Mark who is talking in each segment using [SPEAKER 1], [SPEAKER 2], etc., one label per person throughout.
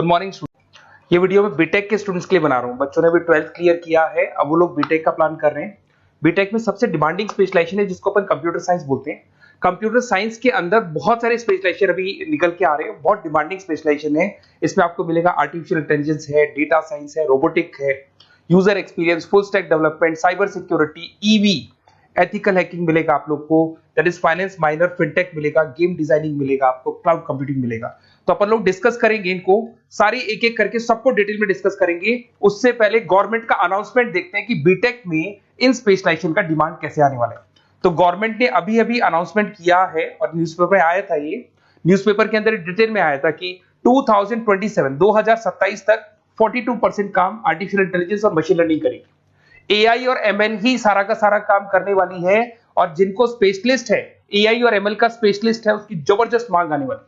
[SPEAKER 1] Good morning student. ये video मैं BTech के स्टूडेंट्स के लिए बना रहा हूँ। बच्चों ने अभी 12th क्लियर किया है, अब वो लोग बीटेक का प्लान कर रहे हैं। बीटेक में सबसे डिमांडिंग स्पेशलाइजेशन है जिसको अपन कंप्यूटर साइंस बोलते हैं। कंप्यूटर साइंस के अंदर बहुत सारे स्पेशलाइजेशन अभी निकल के आ रहे हैं, बहुत डिमांडिंग स्पेशलाइजेशन है। इसमें आपको मिलेगा आर्टिफिशियल इंटेलिजेंस है, डेटा साइंस है, रोबोटिक है, user experience, full stack development, cyber security, EV, ethical hacking मिलेगा आप लोग को, that is finance minor, fintech मिलेगा, गेम डिजाइनिंग मिलेगा आपको, क्लाउड कंप्यूटिंग मिलेगा। तो अपन लोग डिस्कस करेंगे इनको सारी एक एक करके, सबको डिटेल में डिस्कस करेंगे। उससे पहले गवर्नमेंट का अनाउंसमेंट देखते हैं कि बीटेक में इन स्पेशलाइजेशन का डिमांड कैसे आने वाला है। तो गवर्नमेंट ने अभी अभी अनाउंसमेंट किया है और न्यूज़पेपर में आया था, ये न्यूज़पेपर के अंदर डिटेल में आया था कि 2027 तक 42% काम आर्टिफिशियल इंटेलिजेंस और मशीन लर्निंग करेगी। एआई और एमएल ही सारा का सारा काम करने वाली है, और जिनको स्पेशलिस्ट है, एआई और एमएल का स्पेशलिस्ट है, उसकी जबरदस्त मांग आने वाली।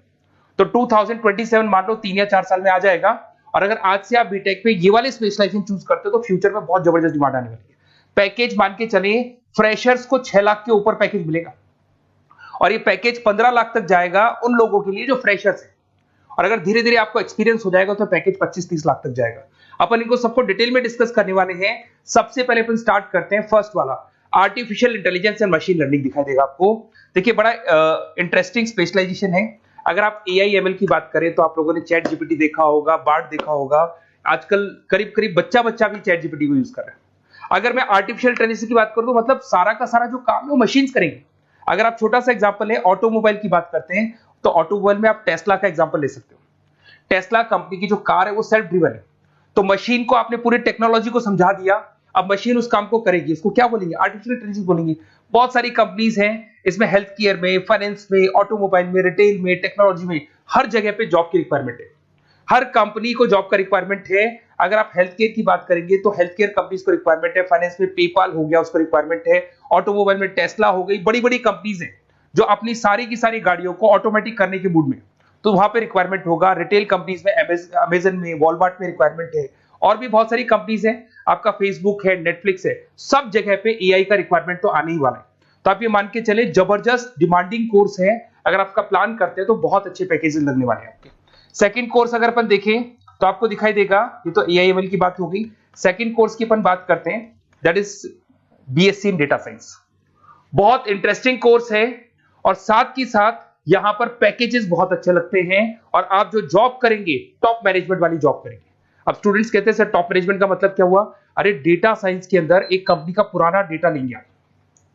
[SPEAKER 1] तो 2027 मान लो 3 या 4 साल में आ जाएगा। और अगर आज से आप बीटेक पे ये वाले स्पेशलाइजेशन चूज करते हो तो फ्यूचर में बहुत जबरदस्त डिमांड आने वाली है। पैकेज मान के चले, फ्रेशर्स को 6 लाख के ऊपर पैकेज मिलेगा, और ये पैकेज 15 लाख तक जाएगा उन लोगों के लिए जो फ्रेशर्स है। और अगर धीरे धीरे आपको एक्सपीरियंस हो जाएगा तो पैकेज 25-30 लाख तक जाएगा। अपन इनको सबको डिटेल में डिस्कस करने वाले हैं। सबसे पहले अपन स्टार्ट करते हैं फर्स्ट वाला, artificial intelligence and machine learning दिखाई देगा आपको। देखिए बड़ा इंटरेस्टिंग स्पेशलाइजेशन है। अगर आप एआई एमएल की बात करें तो आप लोगों ने चैट जीपीटी देखा होगा, बार्ड देखा होगा। आजकल करीब करीब बच्चा भी चैट जीपीटी को यूज कर रहा है। अगर मैं आर्टिफिशियल इंटेलिजेंस की बात करूं तो मतलब सारा का सारा जो काम है वो मशीन्स करेंगे। अगर आप छोटा सा एग्जांपल है, ऑटोमोबाइल की बात करते हैं तो ऑटोमोबाइल में आप टेस्ला का एग्जांपल ले सकते हो। टेस्ला कंपनी की जो कार है वो सेल्फ ड्रिवन है। तो मशीन को आपने पूरी टेक्नोलॉजी को समझा दिया, अब मशीन उस काम को करेगी। इसको क्या बोलेंगे? आर्टिफिशियल इंटेलिजेंस बोलेंगे। बहुत सारी कंपनीज हैं इसमें, हेल्थ केयर में, फाइनेंस में, ऑटोमोबाइल में, रिटेल में, टेक्नोलॉजी में, हर जगह पे जॉब की रिक्वायरमेंट है। हर कंपनी को जॉब का रिक्वायरमेंट है। अगर आप हेल्थ केयर की बात करेंगे तो हेल्थ केयर कंपनीज को रिक्वायरमेंट है, फाइनेंस में पेपाल हो गया उसको रिक्वायरमेंट है, ऑटोमोबाइल में टेस्ला हो गई, बड़ी बड़ी कंपनीज हैं जो अपनी सारी की सारी गाड़ियों को ऑटोमेटिक करने के मूड में, तो वहां पे रिक्वायरमेंट होगा। रिटेल कंपनीज में अमेजन में, वॉलमार्ट में रिक्वायरमेंट है, और भी बहुत सारी कंपनीज हैं, आपका फेसबुक है, नेटफ्लिक्स है, सब जगह पे एआई का रिक्वायरमेंट तो आने ही वाला है। तो आप ये मान के चले जबरदस्त डिमांडिंग कोर्स है। अगर आपका प्लान करते हैं तो बहुत अच्छे पैकेजेस लगने वाले हैं आपके। सेकंड कोर्स अगर अपन देखें तो आपको दिखाई देगा, ये तो एआई एमएल की बात हो गई। सेकंड कोर्स की अपन बात करते हैं, that is BSc in data science. बहुत इंटरेस्टिंग कोर्स है, और साथ ही साथ यहां पर पैकेजेस बहुत अच्छे लगते हैं, और आप जो जॉब करेंगे टॉप मैनेजमेंट वाली जॉब करेंगे। अब स्टूडेंट्स कहते हैं सर टॉप मैनेजमेंट का मतलब क्या हुआ? अरे डेटा साइंस के अंदर एक कंपनी का पुराना डेटा लेंगे आप,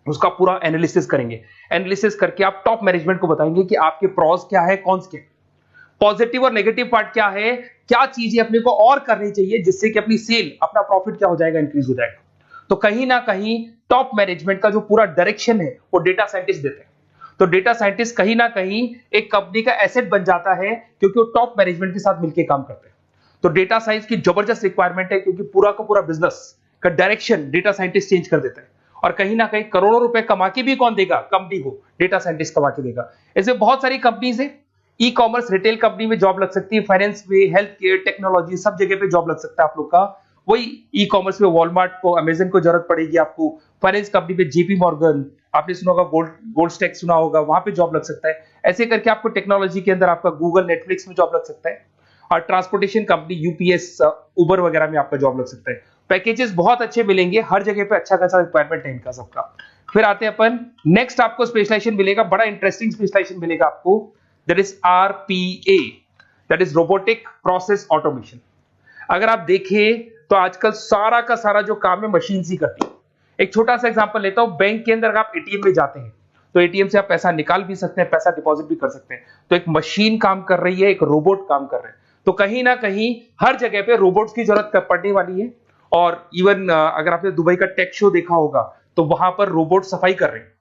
[SPEAKER 1] उसका पूरा एनालिसिस करेंगे, एनालिसिस करके आप टॉप मैनेजमेंट को बताएंगे कि आपके प्रॉस क्या है, कॉन्स क्या है, पॉजिटिव और नेगेटिव पार्ट क्या है, क्या चीजें अपने को और करनी चाहिए जिससे कि अपनी सेल, अपना प्रॉफिट क्या हो जाएगा, इंक्रीज हो जाएगा। तो कहीं ना कहीं टॉप मैनेजमेंट का जो पूरा डायरेक्शन है वो डेटा साइंटिस्ट देते हैं। तो डेटा साइंटिस्ट कहीं ना कहीं एक कंपनी का एसेट बन जाता है, क्योंकि वो टॉप मैनेजमेंट के साथ मिलकर काम करते हैं। तो डेटा साइंस की जबरदस्त रिक्वायरमेंट है, क्योंकि पूरा का पूरा बिजनेस का डायरेक्शन डेटा साइंटिस्ट चेंज कर देता है। और कहीं ना कहीं करोड़ों रुपए कमा के भी कौन देगा? कंपनी को डेटा साइंटिस्ट कमा के देगा। ऐसे बहुत सारी कंपनीज है, ई कॉमर्स, रिटेल कंपनी में जॉब लग सकती है, फाइनेंस में, हेल्थ केयर, टेक्नोलॉजी, सब जगह पे जॉब लग सकता है आप लोग का। वही ई कॉमर्स में वॉलमार्ट को, अमेजन को जरूरत पड़ेगी आपको। फाइनेंस कंपनी में जेपी मॉर्गन, आपने सुना होगा, गोल्ड स्टैक सुना होगा, वहां पे जॉब लग सकता है। ऐसे करके आपको टेक्नोलॉजी के अंदर आपका गूगल, नेटफ्लिक्स में जॉब लग सकता है। और ट्रांसपोर्टेशन कंपनी, यूपीएस, उबर वगैरह में आपका जॉब लग सकता है। पैकेजेस बहुत अच्छे मिलेंगे, हर जगह पे अच्छा खासा रिक्वायरमेंट है इनका सबका। फिर आते हैं अपन नेक्स्ट, आपको स्पेशलाइजेशन मिलेगा, बड़ा इंटरेस्टिंग स्पेशलाइजेशन मिलेगा आपको, that is RPA, that is robotic process automation. अगर आप देखें तो आजकल सारा का सारा जो काम है मशीन ही करती है। एक छोटा सा एग्जांपल लेता हूं, बैंक के अंदर आप एटीएम में जाते हैं तो एटीएम से आप पैसा निकाल भी सकते हैं, पैसा डिपॉजिट भी कर सकते हैं। तो एक मशीन काम कर रही है, एक रोबोट काम कर रहे हैं। तो कहीं ना कहीं हर जगह पे रोबोट्स की जरूरत पड़ने वाली है। और इवन अगर आपने दुबई का टेक शो देखा होगा तो वहां पर रोबोट सफाई कर रहे हैं।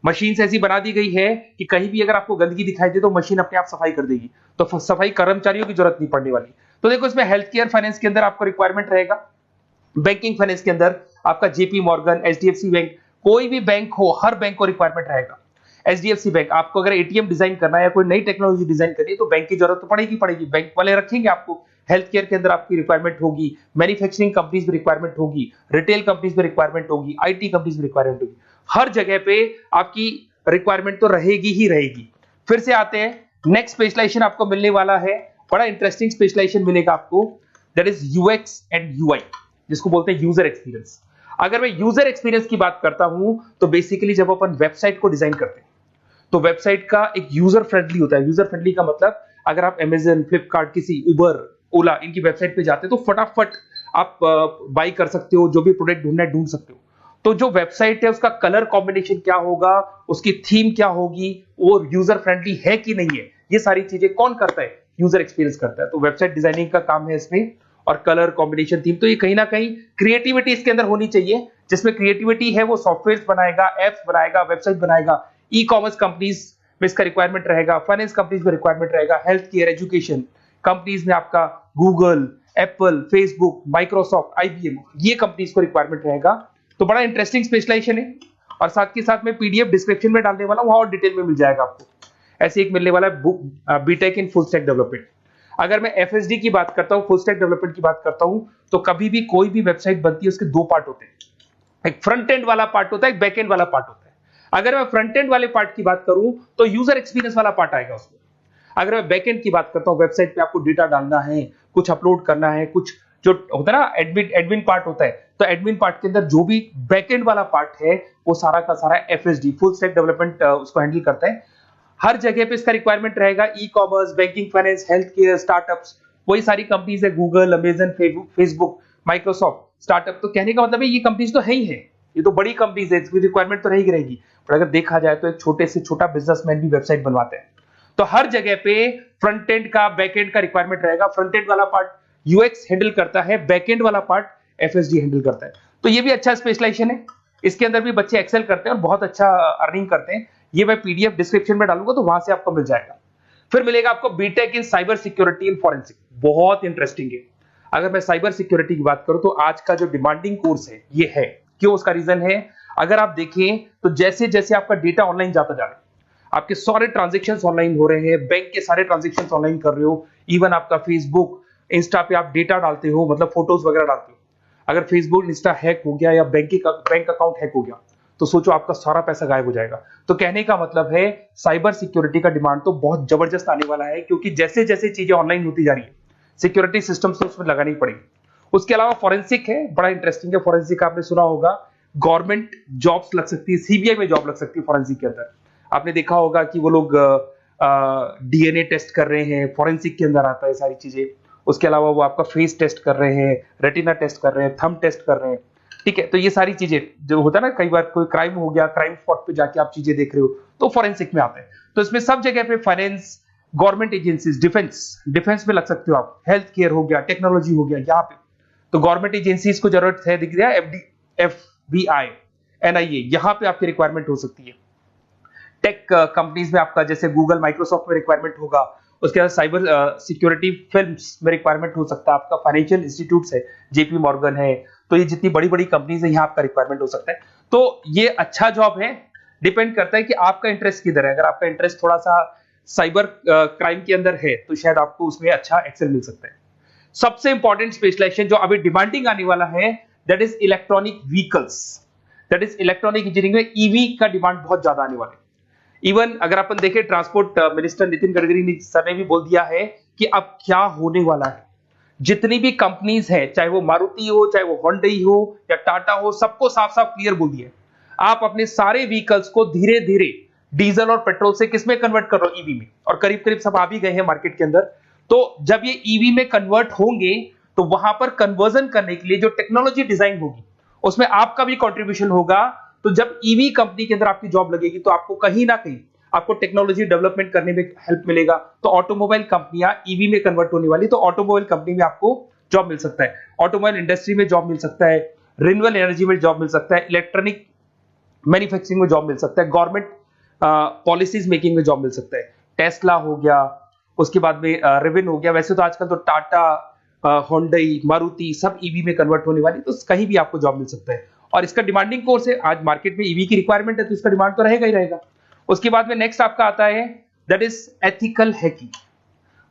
[SPEAKER 1] मशीन ऐसी बना दी गई है कि कहीं भी अगर आपको गंदगी दिखाई दे तो मशीन अपने आप सफाई कर देगी, तो सफाई कर्मचारियों की जरूरत नहीं पड़ने वाली। तो देखो इसमें हेल्थ केयर, फाइनेंस के अंदर आपको रिक्वायरमेंट रहेगा, बैंकिंग फाइनेंस के अंदर आपका जेपी मॉर्गन, एचडीएफसी बैंक, कोई भी बैंक हो, हर बैंक को रिक्वायरमेंट रहेगा। एचडीएफसी बैंक, आपको अगर एटीएम डिजाइन करना है या कोई नई टेक्नोलॉजी डिजाइन करनी है तो बैंक की जरूरत तो पड़ेगी, बैंक वाले रखेंगे आपको। हेल्थ केयर के अंदर आपकी रिक्वायरमेंट होगी, मैन्युफैक्चरिंग कंपनीज में रिक्वायरमेंट होगी, रिटेल कंपनीज में रिक्वायरमेंट होगी, आईटी कंपनीज में रिक्वायरमेंट होगी। हर जगह पे आपकी रिक्वायरमेंट तो रहेगी ही रहेगी। फिर से आते हैं, नेक्स्ट स्पेशलाइजेशन आपको मिलने वाला है बड़ा इंटरेस्टिंग स्पेशलाइजेशन मिलेगा आपको, that is UX and UI, जिसको बोलते हैं यूजर एक्सपीरियंस। अगर मैं यूजर एक्सपीरियंस की बात करता हूं तो बेसिकली जब अपन वेबसाइट को डिजाइन करते हैं तो वेबसाइट का एक यूजर फ्रेंडली होता है। यूजर फ्रेंडली का मतलब अगर आप अमेजन, फ्लिपकार्ट, किसी उबर, ओला इनकी वेबसाइट पे जाते हैं तो फटाफट आप बाई कर सकते हो, जो भी प्रोडक्ट ढूंढना है ढूंढ सकते हो। तो जो वेबसाइट है उसका कलर कॉम्बिनेशन क्या होगा, उसकी थीम क्या होगी, वो यूजर फ्रेंडली है कि नहीं है, ये सारी चीजें कौन करता है, यूजर एक्सपीरियंस करता है। तो वेबसाइट डिजाइनिंग का काम है इसमें, और कलर कॉम्बिनेशन, थीम, तो ये कहीं ना कहीं क्रिएटिविटी इसके अंदर होनी चाहिए। जिसमें क्रिएटिविटी है वो सॉफ्टवेयर बनाएगा, एप्स बनाएगा, वेबसाइट बनाएगा। ई कॉमर्स कंपनीज में इसका रिक्वायरमेंट रहेगा, फाइनेंस कंपनीज में रिक्वायरमेंट रहेगा, हेल्थ केयर, एजुकेशन कंपनीज में आपका Google, Apple, Facebook, Microsoft, IBM, ये कंपनीज को रिक्वायरमेंट रहेगा। तो बड़ा इंटरेस्टिंग स्पेशलाइजेशन है, और साथ के साथ में पीडीएफ डिस्क्रिप्शन में डालने वाला हूं, और डिटेल में मिल जाएगा आपको। ऐसे एक मिलने वाला है book, BTech in full stack development. अगर मैं एफएसडी की बात करता हूं, फुल स्टैक डेवलपमेंट की बात करता हूं, तो कभी भी कोई भी वेबसाइट बनती है उसके दो पार्ट होते हैं, एक फ्रंट एंड वाला पार्ट होता है, एक बैक एंड वाला पार्ट होता है। अगर मैं फ्रंट एंड वाले पार्ट की बात करूं तो यूजर एक्सपीरियंस वाला पार्ट आएगा उसमें। अगर मैं बैक एंड की बात करता हूं, वेबसाइट पे आपको डेटा डालना है, कुछ अपलोड करना है, कुछ जो होता है ना एडमिन पार्ट होता है, तो एडमिन पार्ट के अंदर जो भी बैक एंड वाला पार्ट है वो सारा का सारा एफएसडी, फुल स्टैक डेवलपमेंट, उसको हैंडल करता है। हर जगह पे इसका रिक्वायरमेंट रहेगा। E commerce, banking, finance, health care, startups, वही सारी कंपनीज है, Google, Amazon, Facebook, Microsoft, startup. तो कहने का मतलब है ये कंपनीज तो है ही है, ये तो बड़ी कंपनीज है, इसकी रिक्वायरमेंट तो रहेगी। पर अगर देखा जाए तो एक छोटे से छोटा बिजनेसमैन भी वेबसाइट बनवाते हैं। तो हर जगह पे फ्रंट एंड का, बैक एंड का रिक्वायरमेंट रहेगा। फ्रंट एंड वाला पार्ट यूएक्स हैंडल करता है, बैक एंड वाला पार्ट एफएसडी हैंडल करता है। तो ये भी अच्छा स्पेशलाइजेशन है, इसके अंदर भी बच्चे एक्सेल करते हैं और बहुत अच्छा अर्निंग करते हैं। ये मैं पीडीएफ डिस्क्रिप्शन में डालूंगा तो वहां से आपको मिल जाएगा। फिर मिलेगा आपको BTech in cyber security and forensic, बहुत इंटरेस्टिंग है। अगर मैं साइबर सिक्योरिटी की बात करूं तो आज का जो डिमांडिंग कोर्स है ये है। क्यों? उसका रीजन है, अगर आप देखें तो जैसे जैसे आपका डेटा ऑनलाइन जाता जा रहा है, आपके सारे ट्रांजेक्शन्स ऑनलाइन हो रहे हैं, बैंक के सारे ट्रांजेक्शन्स ऑनलाइन कर रहे हो, इवन आपका फेसबुक, इंस्टा पे आप डेटा डालते हो, मतलब फोटोज वगैरह डालते हो। अगर फेसबुक, इंस्टा हैक हो गया या बैंक अकाउंट हैक हो गया तो सोचो आपका सारा पैसा गायब हो जाएगा। तो कहने का मतलब है साइबर सिक्योरिटी का डिमांड तो बहुत जबरदस्त आने वाला है, क्योंकि जैसे जैसे चीजें ऑनलाइन होती जा रही है सिक्योरिटी सिस्टम्स तो उसमें लगानी पड़ेगी। उसके अलावा फॉरेंसिक है, बड़ा इंटरेस्टिंग है। फॉरेंसिक आपने सुना होगा, गवर्नमेंट जॉब्स लग सकती है, सीबीआई में जॉब लग सकती है फॉरेंसिक के अंदर। आपने देखा होगा कि वो लोग डीएनए टेस्ट कर रहे हैं, फॉरेंसिक के अंदर आता है सारी चीजें। उसके अलावा वो आपका फेस टेस्ट कर रहे हैं, रेटिना टेस्ट कर रहे हैं, थंब टेस्ट कर रहे हैं, ठीक है। तो ये सारी चीजें जो होता है ना, कई बार कोई क्राइम हो गया, क्राइम स्पॉट पे जाके आप चीजें देख रहे हो तो फॉरेंसिक में आता है। तो इसमें सब जगह पे फाइनेंस, गवर्नमेंट एजेंसीज, डिफेंस में लग सकते हो आप, हेल्थ केयर हो गया, टेक्नोलॉजी हो गया, यहाँ पे तो गवर्नमेंट एजेंसीज को जरूरत है, दिख रहा है, एफबीआई, एनआईए, यहाँ पे आपकी रिक्वायरमेंट हो सकती है। टेक कंपनीज में आपका जैसे गूगल, माइक्रोसॉफ्ट में रिक्वायरमेंट होगा। उसके बाद साइबर सिक्योरिटी फिल्म्स में रिक्वायरमेंट हो सकता है आपका, फाइनेंशियल इंस्टीट्यूट्स है, जेपी मॉर्गन है, तो ये जितनी बड़ी बड़ी कंपनीज है यहाँ आपका रिक्वायरमेंट हो सकता है। तो ये अच्छा जॉब है, डिपेंड करता है कि आपका इंटरेस्ट किधर है। अगर आपका इंटरेस्ट थोड़ा सा साइबर क्राइम के अंदर है तो शायद आपको उसमें अच्छा एक्सेल मिल सकता है। सबसे इंपॉर्टेंट स्पेशलाइजेशन जो अभी डिमांडिंग आने वाला है, that is electronic vehicles, that is electronic engineering में ईवी का डिमांड बहुत ज्यादा आने वाला है। इवन अगर अपन देखें, transport minister Nitin Gadkari sir ने भी बोल दिया है कि अब क्या होने वाला है, जितनी भी कंपनीज है, चाहे वो मारुति हो, चाहे वो होंडई हो या टाटा हो, सबको साफ साफ क्लियर बोल दिया, आप अपने सारे व्हीकल्स को धीरे धीरे डीजल और पेट्रोल से किसमें कन्वर्ट कर रहे हो, ईवी में। और करीब करीब सब आ भी गए हैं मार्केट के अंदर। तो जब ये ईवी में कन्वर्ट होंगे तो वहां पर कन्वर्जन करने के लिए जो टेक्नोलॉजी डिजाइन होगी उसमें आपका भी कंट्रीब्यूशन होगा। तो जब ईवी कंपनी के अंदर आपकी जॉब लगेगी तो आपको कहीं ना कहीं आपको टेक्नोलॉजी डेवलपमेंट करने में हेल्प मिलेगा। तो ऑटोमोबाइल कंपनियां ईवी में कन्वर्ट होने वाली, तो ऑटोमोबाइल कंपनी में आपको जॉब मिल सकता है, ऑटोमोबाइल इंडस्ट्री में जॉब मिल सकता है, रिन्यूएबल एनर्जी में जॉब मिल सकता है, इलेक्ट्रॉनिक मैन्युफैक्चरिंग में जॉब मिल सकता है, गवर्नमेंट पॉलिसीज मेकिंग में जॉब मिल सकता है, टेस्ला हो गया, उसके बाद में रिविन हो गया। वैसे तो आजकल तो टाटा, होंडई, मारुति सब ईवी में कन्वर्ट होने वाली, तो कहीं भी आपको जॉब मिल सकता है। और इसका डिमांडिंग कोर्स है, आज मार्केट में ईवी की रिक्वायरमेंट है तो इसका डिमांड तो रहेगा ही रहेगा। उसके बाद में नेक्स्ट आपका आता है दैट इज एथिकल हैकिंग,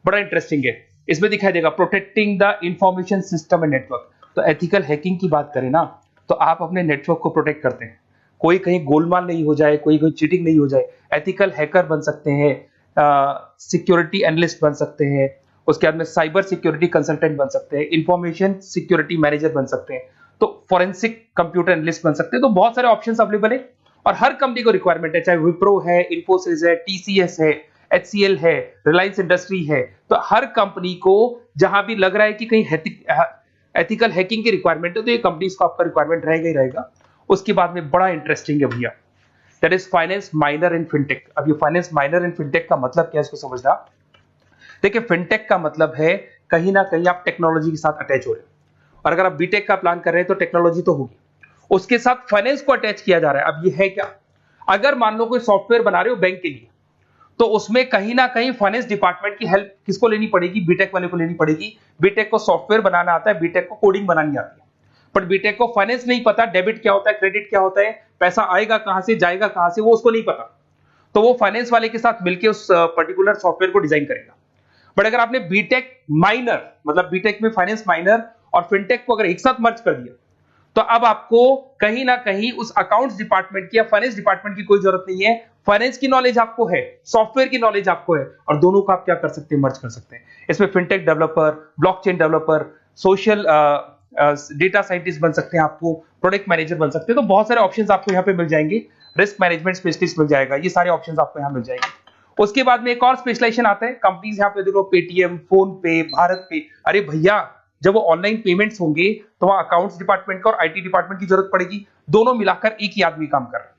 [SPEAKER 1] बड़ा इंटरेस्टिंग है। इसमें दिखाई देगा protecting the information system and network. तो एथिकल हैकिंग की बात करें ना, तो आप अपने नेटवर्क को प्रोटेक्ट करते हैं, कोई कहीं गोलमाल नहीं हो जाए, कोई चीटिंग नहीं हो जाए। एथिकल हैकर बन सकते हैं, सिक्योरिटी एनालिस्ट बन सकते हैं, उसके बाद में साइबर सिक्योरिटी कंसल्टेंट बन सकते हैं, इंफॉर्मेशन सिक्योरिटी मैनेजर बन सकते हैं, तो फॉरेंसिक कंप्यूटर एनालिस्ट बन सकते हैं। तो बहुत सारे ऑप्शंस अवेलेबल है और हर कंपनी को रिक्वायरमेंट है, चाहे विप्रो है, इन्फोसिस है, टीसीएस है, एचसीएल है, रिलायंस इंडस्ट्री है। तो हर कंपनी को जहां भी लग रहा है कि कहीं एथिकल हैकिंग की रिक्वायरमेंट है तो ये कंपनीज को आपका रिक्वायरमेंट रहेगा ही रहेगा। उसके बाद में बड़ा इंटरेस्टिंग है भैया, that is finance minor in fintech. अब ये फाइनेंस माइनर इन फिनटेक का मतलब क्या है इसको समझना। देखिए फिनटेक का मतलब है कहीं ना कहीं आप टेक्नोलॉजी के साथ अटैच हो रहे हो, और अगर आप बीटेक का प्लान कर रहे हैं तो टेक्नोलॉजी तो होगी, उसके साथ फाइनेंस को अटैच किया जा रहा है। अब ये है क्या, अगर मान लो कोई सॉफ्टवेयर बना रहे हो बैंक के लिए, तो उसमें कहीं ना कहीं फाइनेंस डिपार्टमेंट की हेल्प किसको लेनी पड़ेगी, बीटेक वाले को लेनी पड़ेगी। बीटेक को सॉफ्टवेयर बनाना आता है, बीटेक को कोडिंग बनानी आती है, बट बीटेक को फाइनेंस नहीं पता, डेबिट क्या होता है, क्रेडिट क्या होता है, पैसा आएगा कहां से, जाएगा कहां से, वो उसको नहीं पता। तो वो फाइनेंस वाले के साथ मिलकर उस पर्टिकुलर सॉफ्टवेयर को डिजाइन करेगा। बट अगर आपने बीटेक माइनर, मतलब बीटेक में फाइनेंस माइनर और फिनटेक को अगर एक साथ मर्ज कर दिया, तो अब आपको कहीं ना कहीं उस अकाउंट्स डिपार्टमेंट की या फाइनेंस डिपार्टमेंट की कोई जरूरत नहीं है। फाइनेंस की नॉलेज आपको है, सॉफ्टवेयर की नॉलेज आपको है, और दोनों को आप क्या कर सकते हैं, मर्ज कर सकते हैं। इसमें fintech developer, blockchain developer, social data scientist बन सकते हैं, आपको प्रोडक्ट मैनेजर बन सकते हैं। तो बहुत सारे ऑप्शंस आपको यहाँ पे मिल जाएंगे, रिस्क मैनेजमेंट स्पेशलिस्ट मिल जाएगा, ये सारे ऑप्शंस आपको यहाँ मिल जाएंगे। उसके बाद में एक और स्पेशलाइजेशन आता है, कंपनीज यहाँ पे देखो पेटीएम, फोन पे, भारत पे। अरे भैया जब वो ऑनलाइन पेमेंट्स होंगे तो वहां अकाउंट्स डिपार्टमेंट का और आईटी डिपार्टमेंट की जरूरत पड़ेगी, दोनों मिलाकर एक ही आदमी काम कर रहा है,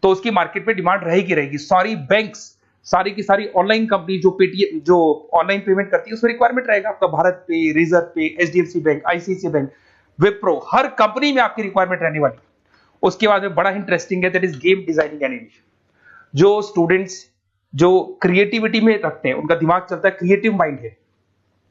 [SPEAKER 1] तो उसकी मार्केट में डिमांड रहेगी रहेगी। सारी बैंक्स, सारी की सारी ऑनलाइन कंपनी जो पेटीएम, जो ऑनलाइन पेमेंट करती है, उसमें रिक्वायरमेंट रहेगा आपका भारत पे, razorpay, HDFC bank, ICICI bank, Wipro, हर कंपनी में आपकी रिक्वायरमेंट रहने वाली। उसके बाद में बड़ा इंटरेस्टिंग है, that is game designing animation. जो स्टूडेंट्स जो क्रिएटिविटी में रखते हैं, उनका दिमाग चलता है, क्रिएटिव माइंड है,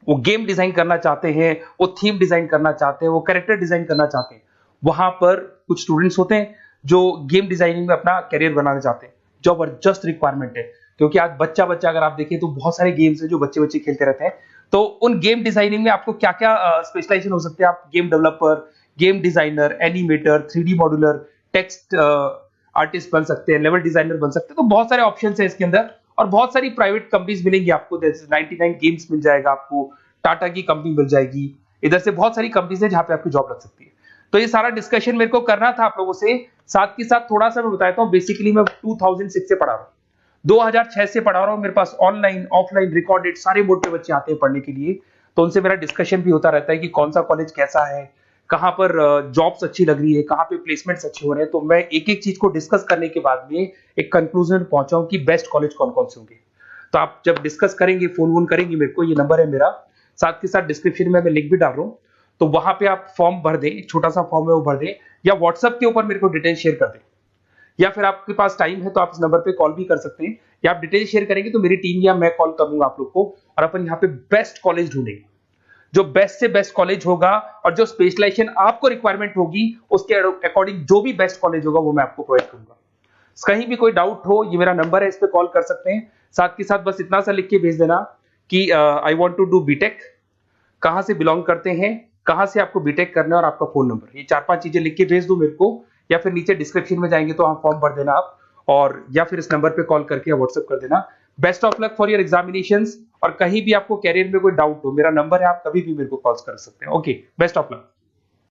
[SPEAKER 1] वो गेम डिजाइन करना चाहते हैं, वो थीम डिजाइन करना चाहते हैं, वो कैरेक्टर डिजाइन करना चाहते हैं, वहां पर कुछ स्टूडेंट्स होते हैं जो गेम डिजाइनिंग में अपना करियर बनाना चाहते हैं। जबरदस्त रिक्वायरमेंट है, क्योंकि आज बच्चा अगर आप देखें तो बहुत सारे गेम्स हैं जो बच्चे खेलते रहते हैं। तो उन गेम डिजाइनिंग में आपको क्या क्या स्पेशलाइजेशन हो सकते हैं, आप game developer, game designer, animator, 3D modular, text artist बन सकते हैं, लेवल डिजाइनर बन सकते हैं। तो बहुत सारे ऑप्शन है इसके अंदर, और बहुत सारी प्राइवेट कंपनीज मिलेंगी आपको, जैसे 99 गेम्स मिल जाएगा आपको, टाटा की कंपनी मिल जाएगी, इधर से बहुत सारी कंपनीज है जहां पे आपकी जॉब लग सकती है। तो ये सारा डिस्कशन मेरे को करना था आप लोगों से, साथ के साथ थोड़ा सा मैं बताता हूँ। बेसिकली मैं 2006 से पढ़ा रहा हूँ, 2006 से पढ़ा रहा हूँ। मेरे पास ऑनलाइन ऑफलाइन रिकॉर्डेड सारे बोर्ड पे बच्चे आते हैं पढ़ने के लिए, तो उनसे मेरा डिस्कशन भी होता रहता है कि कौन सा कॉलेज कैसा है, कहाँ पर जॉब्स अच्छी लग रही है, कहाँ पे प्लेसमेंट्स अच्छे हो रहे हैं। तो मैं एक एक चीज को डिस्कस करने के बाद में एक कंक्लूजन पहुंचा हूं कि बेस्ट कॉलेज कौन कौन से होंगे। तो आप जब डिस्कस करेंगे, फोन वोन करेंगे मेरे को, ये नंबर है मेरा, साथ के साथ डिस्क्रिप्शन में मैं लिंक भी डाल रहा हूँ, तो वहां पे आप फॉर्म भर दें, एक छोटा सा फॉर्म है वो भर दें, या व्हाट्सएप के ऊपर मेरे को डिटेल शेयर कर दें, या फिर आपके पास टाइम है तो आप इस नंबर पे कॉल भी कर सकते हैं, या आप डिटेल शेयर करेंगे तो मेरी टीम या मैं कॉल करूंगा आप लोग को, और अपन यहाँ पे बेस्ट कॉलेज ढूंढेंगे, जो बेस्ट से बेस्ट कॉलेज होगा, और जो स्पेशलाइजेशन आपको रिक्वायरमेंट होगी उसके अकॉर्डिंग जो भी बेस्ट कॉलेज होगा वो मैं आपको प्रोवाइड करूंगा। कहीं भी कोई डाउट हो, ये मेरा नंबर है, इस पे कॉल कर सकते हैं। साथ के साथ बस इतना सा लिख के भेज देना कि I want to do BTech, कहां से बिलोंग करते हैं, कहां से आपको बीटेक करना है, और आपका फोन नंबर, ये 4-5 चीजें लिख के भेज दो मेरे को, या फिर नीचे डिस्क्रिप्शन में जाएंगे तो वहां फॉर्म भर देना आप, और या फिर इस नंबर पे कॉल करके या व्हाट्सएप कर देना। Best of luck for your examinations, और कहीं भी आपको कैरियर में कोई डाउट हो, मेरा नंबर है, आप कभी भी मेरे को कॉल कर सकते हैं। Okay, best of luck.